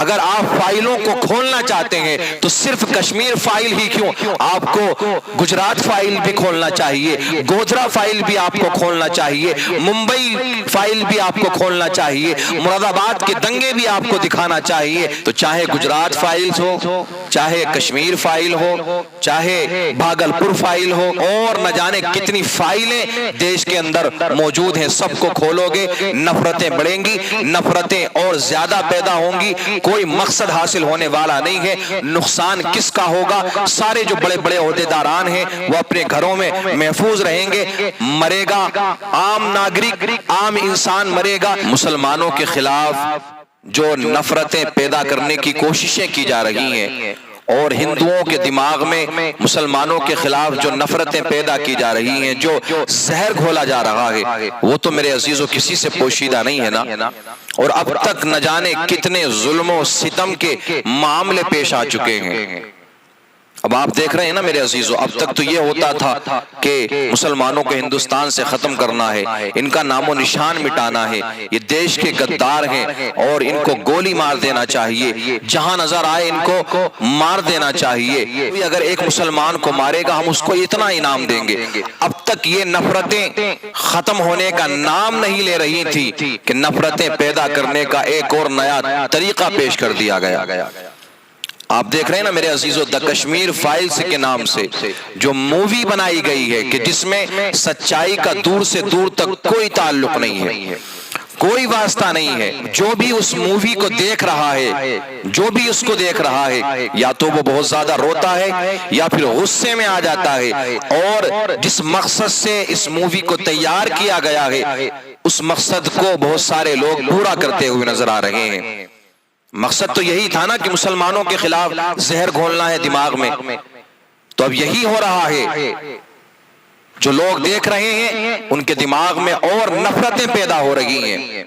اگر آپ فائلوں کو کھولنا چاہتے ہیں تو صرف کشمیر فائل ہی کیوں، آپ کو گجرات فائل بھی کھولنا چاہیے، گوجرا فائل بھی آپ کو کھولنا چاہیے، ممبئی فائل بھی آپ کو کھولنا چاہیے، مراد آباد کے دنگے بھی آپ کو دکھانا چاہیے۔ تو چاہے گجرات فائلز ہو، چاہے کشمیر فائل ہو، چاہے بھاگلپور فائل ہو، اور نہ جانے کتنی فائلیں دیش کے اندر موجود ہیں، سب کو کھولو گے نفرتیں بڑھیں گی، نفرتیں اور زیادہ پیدا ہوں گی، کوئی مقصد حاصل ہونے والا نہیں ہے۔ نقصان کس کا ہوگا؟ سارے جو بڑے بڑے عہدیداران ہیں وہ اپنے گھروں میں محفوظ رہیں گے، مرے گا عام ناگرک، عام انسان مرے گا۔ مسلمانوں کے خلاف جو نفرتیں پیدا کرنے کی کوششیں کی جا رہی ہیں اور ہندوؤں کے دماغ میں مسلمانوں کے خلاف جو نفرتیں پیدا کی جا رہی ہیں، جو زہر گھولا جا رہا ہے، وہ تو میرے عزیزوں کسی سے پوشیدہ نہیں ہے نا۔ اور اب تک نہ جانے کتنے ظلم و ستم کے معاملے پیش آ چکے ہیں۔ اب آپ دیکھ رہے ہیں نا میرے عزیزوں، اب تک تو یہ ہوتا تھا کہ مسلمانوں کو ہندوستان سے ختم کرنا ہے، ان کا نام و نشان مٹانا ہے، یہ دیش کے غدار ہیں اور ان کو گولی مار دینا چاہیے، جہاں نظر آئے ان کو مار دینا چاہیے۔ اگر ایک مسلمان کو مارے گا ہم اس کو اتنا انعام دیں گے۔ اب تک یہ نفرتیں ختم ہونے کا نام نہیں لے رہی تھی کہ نفرتیں پیدا کرنے کا ایک اور نیا طریقہ پیش کر دیا گیا۔ آپ دیکھ رہے ہیں نا میرے عزیزو، دا کشمیر فائلز کے نام سے جو مووی بنائی گئی ہے کہ جس میں سچائی کا دور سے دور تک کوئی تعلق نہیں ہے، کوئی واسطہ نہیں ہے۔ جو بھی اس مووی کو دیکھ رہا ہے، جو بھی اس کو دیکھ رہا ہے، یا تو وہ بہت زیادہ روتا ہے یا پھر غصے میں آ جاتا ہے، اور جس مقصد سے اس مووی کو تیار کیا گیا ہے اس مقصد کو بہت سارے لوگ پورا کرتے ہوئے نظر آ رہے ہیں۔ مقصد تو یہی تھا نا کہ مسلمانوں کے خلاف زہر گھولنا ہے دماغ میں، تو اب یہی ہو رہا ہے۔ جو لوگ دیکھ رہے ہیں ان کے دماغ میں اور نفرتیں پیدا ہو رہی ہیں،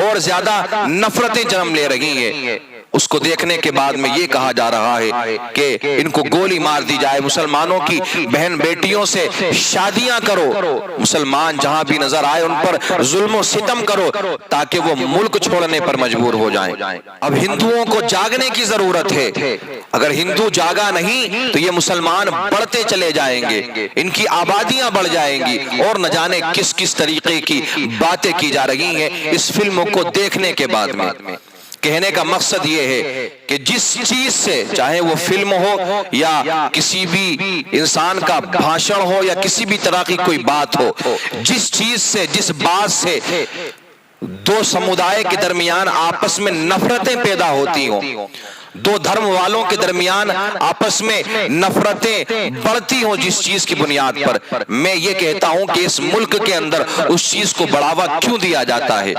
اور زیادہ نفرتیں جنم لے رہی ہیں۔ اس کو دیکھنے کے بعد میں یہ کہا جا رہا ہے کہ ان کو گولی مار دی جائے، مسلمانوں کی بہن بیٹیوں سے شادیاں کرو، مسلمان جہاں بھی نظر آئے ان پر ظلم و ستم کرو تاکہ وہ ملک چھوڑنے پر مجبور ہو جائیں۔ اب ہندوؤں کو جاگنے کی ضرورت ہے۔ اگر ہندو جاگا نہیں تو یہ مسلمان بڑھتے چلے جائیں گے، ان کی آبادیاں بڑھ جائیں گی، اور نہ جانے کس کس طریقے کی باتیں کی جا رہی ہیں اس فلم کو دیکھنے کے بعد میں۔ کہنے کا مقصد یہ ہے کہ جس چیز سے، چاہے وہ فلم ہو یا کسی بھی انسان کا بھاشن ہو یا کسی بھی طرح کی کوئی بات ہو، جس چیز سے، جس بات سے دو سمودائے کے درمیان آپس میں نفرتیں پیدا ہوتی ہوں، دو دھرم والوں کے درمیان آپس میں نفرتیں بڑھتی ہوں، جس چیز کی بنیاد پر، میں یہ کہتا ہوں کہ اس ملک کے اندر اس چیز کو بڑھاوا کیوں دیا جاتا ہے،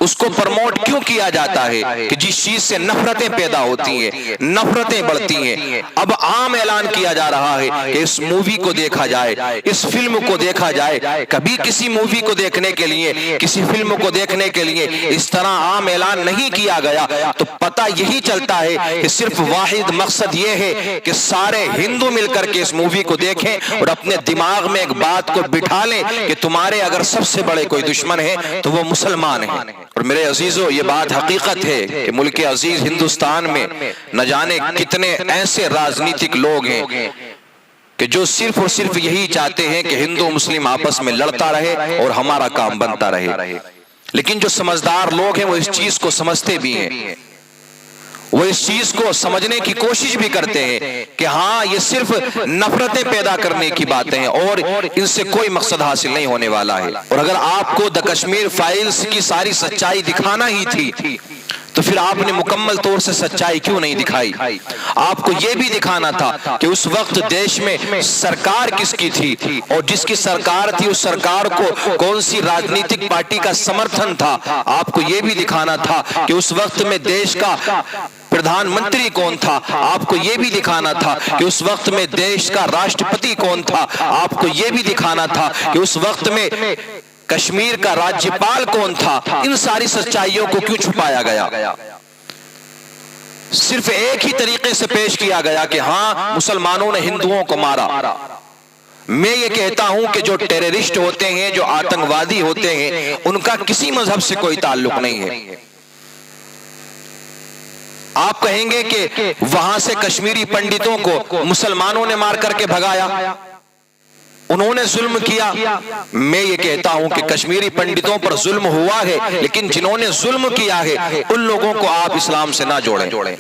اس کو پرموٹ کیوں کیا جاتا ہے کہ جس چیز سے نفرتیں پیدا ہوتی ہیں، نفرتیں بڑھتی ہیں۔ اب عام اعلان کیا جا رہا ہے کہ اس مووی کو دیکھا جائے، اس فلم کو دیکھا جائے۔ کبھی کسی مووی کو دیکھنے کے لیے، کسی فلم کو دیکھنے کے لیے اس طرح عام اعلان نہیں کیا گیا، تو پتہ یہی چلتا ہے کہ صرف واحد مقصد یہ ہے کہ سارے ہندو مل کر کے اس مووی کو دیکھیں اور اپنے دماغ میں ایک بات کو بٹھا لیں کہ تمہارے اگر سب سے بڑے کوئی دشمن ہے تو وہ مسلمان ہیں۔ اور میرے عزیزو، یہ بات حقیقت ہے کہ ملک عزیز ہندوستان میں نہ جانے کتنے ایسے راجنیتک لوگ ہیں کہ جو صرف اور صرف یہی چاہتے ہیں کہ ہندو مسلم آپس میں لڑتا رہے اور ہمارا کام بنتا رہے۔ لیکن جو سمجھدار لوگ ہیں وہ اس چیز کو سمجھتے بھی ہیں، وہ اس چیز کو سمجھنے کی کوشش بھی کرتے ہیں کہ ہاں یہ صرف نفرتیں پیدا کرنے کی باتیں ہیں اور ان سے کوئی مقصد حاصل نہیں ہونے والا ہے۔ اور اگر آپ کو دا کشمیر فائلز کی ساری سچائی دکھانا ہی تھی تو پھر آپ نے مکمل طور سے سچائی کیوں نہیں دکھائی؟ آپ کو یہ بھی دکھانا تھا کہ اس وقت دیش میں سرکار کس کی تھی، اور جس کی سرکار تھی اس سرکار کو کون سی راجنیتک پارٹی کا سمرتھن تھا۔ آپ کو یہ بھی دکھانا تھا کہ اس وقت میں دیش کا پردھان منتری کون تھا۔ آپ کو یہ بھی دکھانا تھا کہ اس وقت میں دیش کا راشٹرپتی کون تھا۔ آپ کو یہ بھی دکھانا تھا کہ اس وقت میں کشمیر کا راجیپال کون تھا۔ ان ساری سچائیوں کو کیوں چھپایا گیا؟ صرف ایک ہی طریقے سے پیش کیا گیا کہ ہاں مسلمانوں نے ہندوؤں کو مارا۔ میں یہ کہتا ہوں کہ جو ٹیررسٹ ہوتے ہیں، جو آتنکوادی ہوتے ہیں، ان کا کسی مذہب سے کوئی تعلق نہیں ہے۔ آپ کہیں گے کہ وہاں سے کشمیری پنڈتوں کو مسلمانوں نے مار کر کے بھگایا، انہوں نے ظلم کیا۔ میں یہ کہتا ہوں کہ کشمیری پنڈتوں پر ظلم ہوا ہے، لیکن جنہوں نے ظلم کیا ہے ان لوگوں کو آپ اسلام سے نہ جوڑیں۔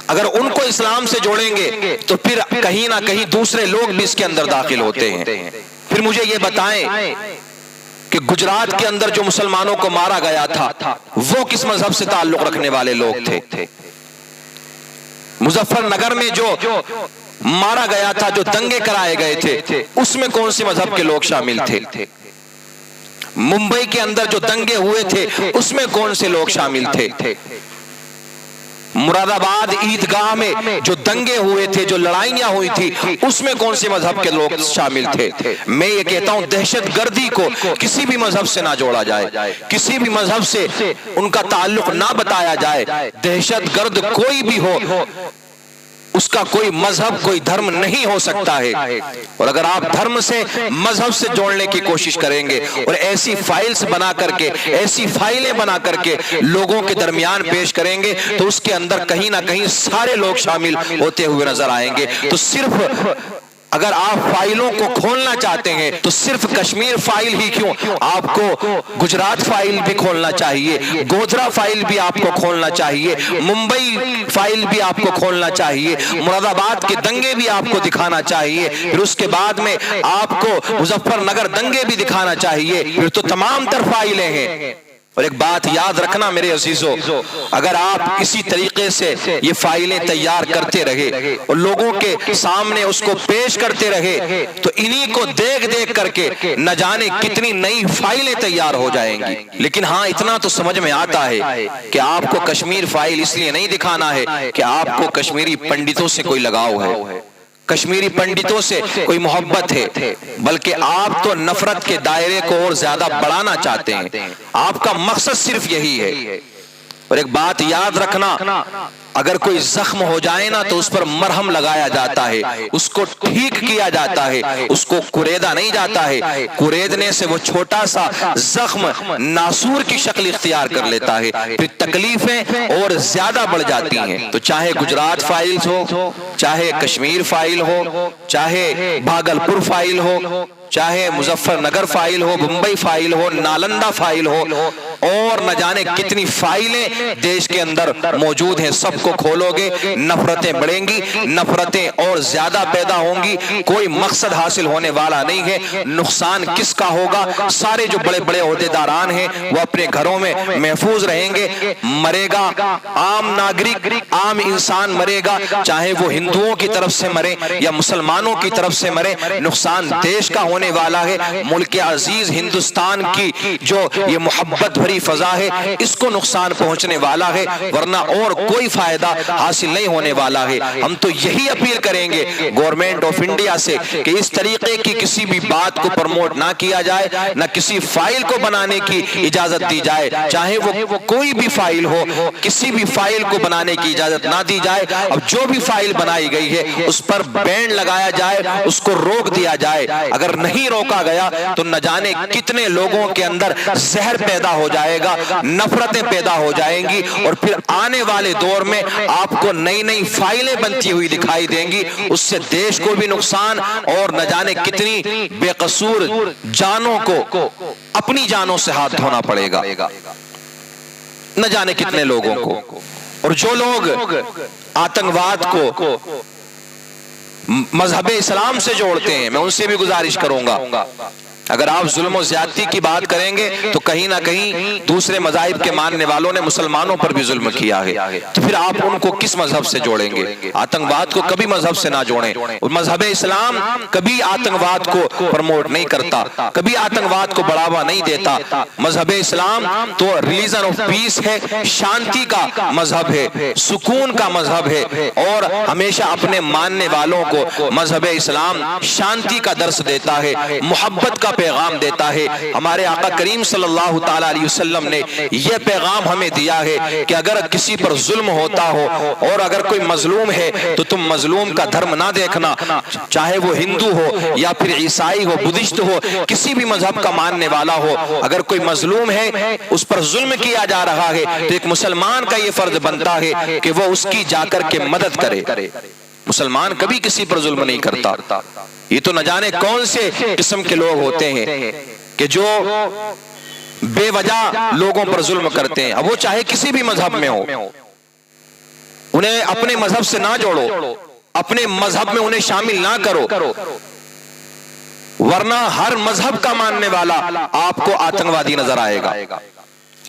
اگر ان کو اسلام سے جوڑیں گے تو پھر کہیں نہ کہیں دوسرے لوگ بھی اس کے اندر داخل ہوتے ہیں۔ پھر مجھے یہ بتائیں کہ گجرات کے اندر جو مسلمانوں کو مارا گیا تھا وہ کس مذہب سے تعلق رکھنے والے لوگ تھے؟ مظفر نگر میں جو مارا گیا تھا، جو دنگے کرائے گئے تھے، اس میں کون سی مذہب کے لوگ شامل تھے؟ ممبئی کے اندر جو دنگے ہوئے تھے اس میں کون سے لوگ شامل تھے؟ مراد آباد عیدگاہ میں جو دنگے ہوئے تھے، جو لڑائیاں ہوئی تھی، اس میں کون سے مذہب کے لوگ شامل تھے؟ میں یہ کہتا ہوں دہشت گردی کو کسی بھی مذہب سے نہ جوڑا جائے، کسی بھی مذہب سے ان کا تعلق نہ بتایا جائے۔ دہشت گرد کوئی بھی ہو، اس کا کوئی مذہب کوئی دھرم نہیں ہو سکتا ہے۔ اور اگر آپ دھرم سے مذہب سے جوڑنے کی کوشش کریں گے اور ایسی فائلز بنا کر کے، ایسی فائلیں بنا کر کے لوگوں کے درمیان پیش کریں گے تو اس کے اندر کہیں نہ کہیں سارے لوگ شامل ہوتے ہوئے نظر آئیں گے۔ تو صرف اگر آپ فائلوں کو کھولنا چاہتے ہیں تو صرف کشمیر فائل ہی کیوں، آپ کو گجرات فائل بھی کھولنا چاہیے، گوجرا فائل بھی آپ کو کھولنا چاہیے، ممبئی فائل بھی آپ کو کھولنا چاہیے، مراد آباد کے دنگے بھی آپ کو دکھانا چاہیے، پھر اس کے بعد میں آپ کو مظفر نگر دنگے بھی دکھانا چاہیے، پھر تو تمام تر فائلیں ہیں۔ اور ایک بات یاد رکھنا میرے عزیزو، اگر آپ اسی طریقے سے یہ فائلیں تیار کرتے رہے اور لوگوں کے سامنے اس کو پیش کرتے رہے تو انہی کو دیکھ دیکھ کر کے نہ جانے کتنی نئی فائلیں تیار ہو جائیں گی۔ لیکن ہاں اتنا تو سمجھ میں آتا ہے کہ آپ کو کشمیر فائل اس لیے نہیں دکھانا ہے کہ آپ کو کشمیری پنڈتوں سے کوئی لگاؤ ہے، کشمیری پنڈتوں سے کوئی محبت ہے، بلکہ آپ تو نفرت کے دائرے کو اور زیادہ بڑھانا چاہتے ہیں۔ آپ کا مقصد صرف یہی ہے۔ اور ایک بات یاد رکھنا، اگر کوئی زخم ہو جائے نا تو اس پر مرہم لگایا جاتا ہے، اس کو ٹھیک کیا جاتا ہے، اس کو کوریدا نہیں جاتا ہے۔ کوریدنے سے وہ چھوٹا سا زخم ناسور کی شکل اختیار کر لیتا ہے، پھر تکلیفیں اور زیادہ بڑھ جاتی ہیں۔ تو چاہے گجرات فائلز ہو، چاہے کشمیر فائل ہو، چاہے بھاگلپور فائل ہو، چاہے مظفر نگر فائل ہو، ممبئی فائل ہو، نالندہ فائل ہو، اور نہ جانے کتنی فائلیں دیش کے اندر موجود ہیں، سب کو کھولو گے نفرتیں بڑھیں گی، نفرتیں اور زیادہ پیدا ہوں گی، کوئی مقصد حاصل ہونے والا نہیں ہے۔ نقصان کس کا ہوگا؟ سارے جو بڑے بڑے عہدیداران ہیں وہ اپنے گھروں میں محفوظ رہیں گے، مرے گا عام ناگرک، عام انسان مرے گا، چاہے وہ ہندوؤں کی طرف سے مرے یا مسلمانوں کی طرف سے مرے، نقصان دیش کا ہونے والا ہے۔ ملک عزیز ہندوستان کی جو یہ محبت بھری فضا ہے اس کو نقصان پہنچنے والا ہے، ورنہ اور کوئی فائدہ حاصل نہیں ہونے والا ہے۔ ہم تو یہی اپیل کریں گے گورنمنٹ آف انڈیا سے کہ اس طریقے کی کسی بھی بات کو پروموٹ نہ کیا جائے، نہ کسی فائل کو بنانے کی اجازت دی جائے، چاہے وہ کوئی بھی فائل ہو، کسی بھی فائل کو بنانے کی اجازت نہ دی جائے۔ اب جو بھی فائل بنائی گئی ہے اس پر بین لگایا جائے، اس کو روک دیا جائے۔ اگر نہیں روکا گیا تو نہ جانے کتنے لوگوں کے اندر زہر پیدا ہو جائے گا، نفرتیں پیدا ہو جائیں گی، اور پھر آنے والے دور میں آپ کو نئی نئی فائلیں بنتی ہوئی دکھائی دیں گی، اس سے دیش کو بھی نقصان اور نہ جانے کتنی بے قصور جانوں کو اپنی جانوں سے ہاتھ دھونا پڑے گا، نہ جانے کتنے لوگوں کو۔ اور جو لوگ آتنکواد کو مذہب اسلام سے جوڑتے ہیں میں ان سے بھی گزارش کروں گا، اگر آپ ظلم و زیادتی کی بات کریں گے تو کہیں نہ کہیں دوسرے مذاہب کے ماننے والوں نے مسلمانوں پر بھی ظلم کیا ہے، تو پھر آپ ان کو کس مذہب سے جوڑیں گے؟ آتنکواد کو کبھی مذہب سے نہ جوڑیں، اور مذہب اسلام کبھی آتنکواد کو پروموٹ نہیں کرتا، کبھی آتنکواد کو بڑھاوا نہیں دیتا۔ مذہب اسلام تو ریلیجن آف پیس ہے، شانتی کا مذہب ہے، سکون کا مذہب ہے، اور ہمیشہ اپنے ماننے والوں کو مذہب اسلام شانتی کا درس دیتا ہے، محبت کا پیغام دیتا ہے. ہمارے آقا کریم صلی اللہ تعالی علیہ وسلم نے یہ پیغام ہمیں دیا ہے کہ اگر کسی پر ظلم ہوتا ہو اور اگر کوئی مظلوم ہے تو تم مظلوم کا دھرم نہ دیکھنا, چاہے وہ ہندو ہو یا پھر عیسائی ہو, بدھسٹ ہو, کسی بھی مذہب کا ماننے والا ہو, اگر کوئی مظلوم ہے اس پر ظلم کیا جا رہا ہے تو ایک مسلمان کا یہ فرض بنتا ہے کہ وہ اس کی جا کر کے مدد کرے. مسلمان کبھی کسی پر ظلم نہیں کرتا. یہ تو نہ جانے کون سے قسم کے لوگ ہوتے ہیں کہ جو بے وجہ لوگوں پر ظلم کرتے ہیں. اب وہ چاہے کسی بھی مذہب میں ہو, انہیں اپنے مذہب سے نہ جوڑو, اپنے مذہب میں انہیں شامل نہ کرو, ورنہ ہر مذہب کا ماننے والا آپ کو آتنکوادی نظر آئے گا,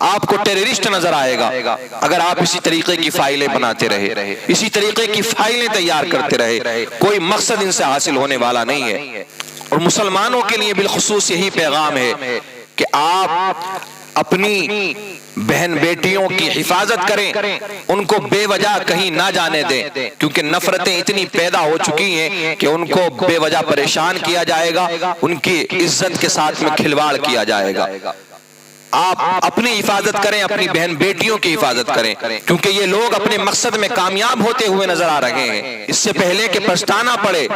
آپ کو ٹیررسٹ نظر آئے گا اگر آپ اسی طریقے کی فائلیں بناتے رہے, اسی طریقے کی فائلیں تیار کرتے رہے. کوئی مقصد ان سے حاصل ہونے والا نہیں ہے. اور مسلمانوں کے لیے بالخصوص یہی پیغام ہے کہ آپ اپنی بہن بیٹیوں کی حفاظت کریں, ان کو بے وجہ کہیں نہ جانے دیں, کیونکہ نفرتیں اتنی پیدا ہو چکی ہیں کہ ان کو بے وجہ پریشان کیا جائے گا, ان کی عزت کے ساتھ میں کھلواڑ کیا جائے گا. آپ اپنی حفاظت کریں, اپنی بہن بیٹیوں کی حفاظت کریں, کیونکہ یہ لوگ اپنے مقصد میں کامیاب ہوتے ہوئے نظر آ رہے ہیں. اس سے پہلے کہ پچھتانا پڑے,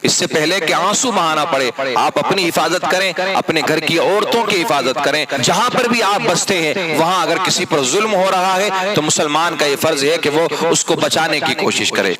اس سے پہلے کہ آنسو بہانا پڑے, آپ اپنی حفاظت کریں, اپنے گھر کی عورتوں کی حفاظت کریں. جہاں پر بھی آپ بستے ہیں وہاں اگر کسی پر ظلم ہو رہا ہے تو مسلمان کا یہ فرض ہے کہ وہ اس کو بچانے کی کوشش کرے.